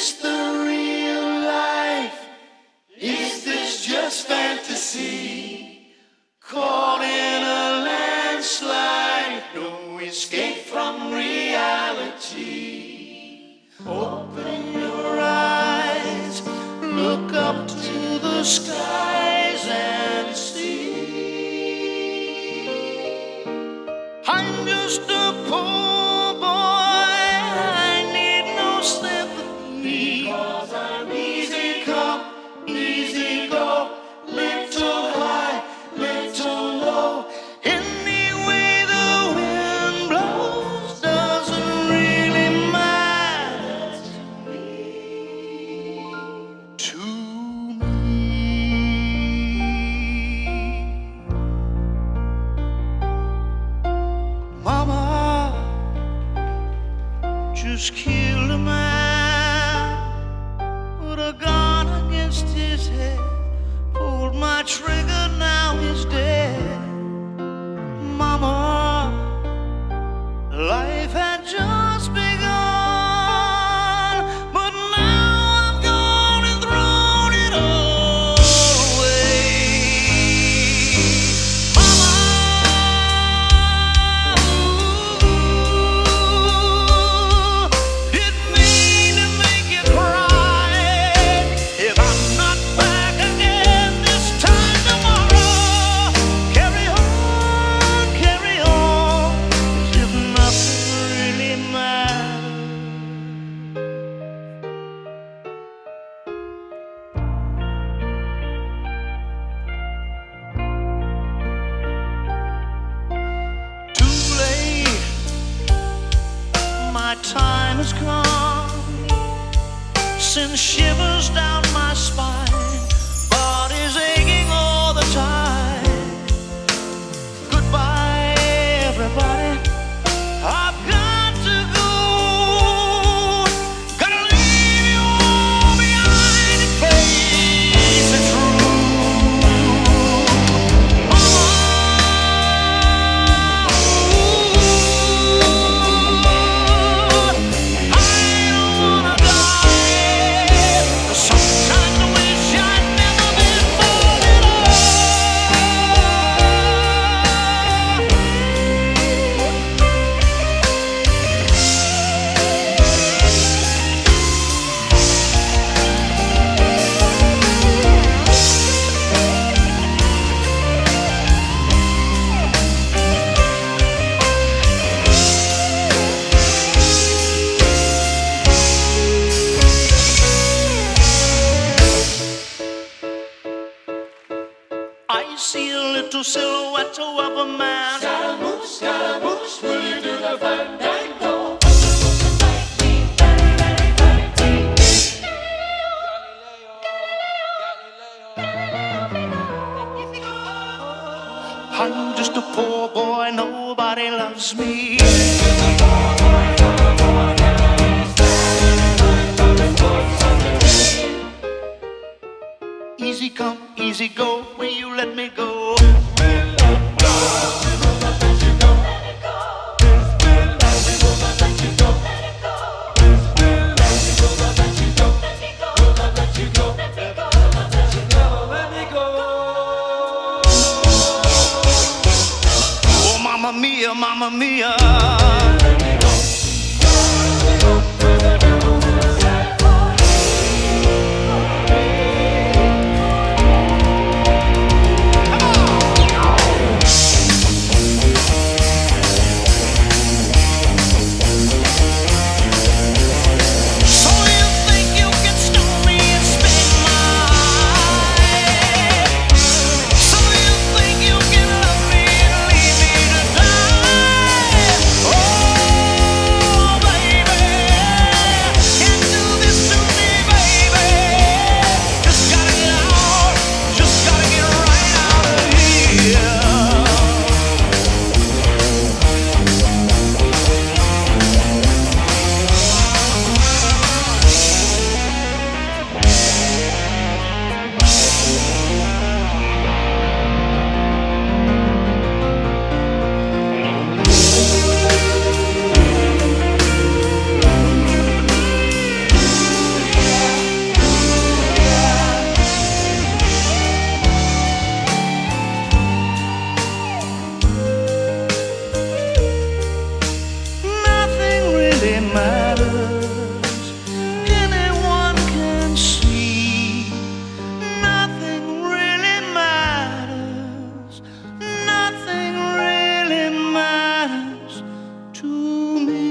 this the real life? Is this just fantasy? Caught in a landslide, no escape from reality. Open your eyes, look up to the skies and see. I'm just a poor boy, I need no sympathy. Because I'm easy come, easy go, little high, little low. Any way the wind blows doesn't really matter to me. Mama just killed a man, put a gun against his head, pulled my trigger, now he's dead. Mama, life had just begun, but now I've gone and thrown it all away. Mama, didn't mean to make you cry. If I'm not back again this time tomorrow, carry on, as if nothing really matters. Too late, my time has come. Sends shivers down my spine, body's aching all the time. Goodbye, everybody, I've got to go. Gotta leave you all behind and face the truth. Mama, I don't wanna die. Sometimes I wish I'd never been born at all. I see a little silhouette of a man. Scaramouche, will you do the fandango? I'm just a poor boy, nobody loves me. Easy come, easy go, will you let me go? Oh, mamma mia, mamma mia. Come on! me.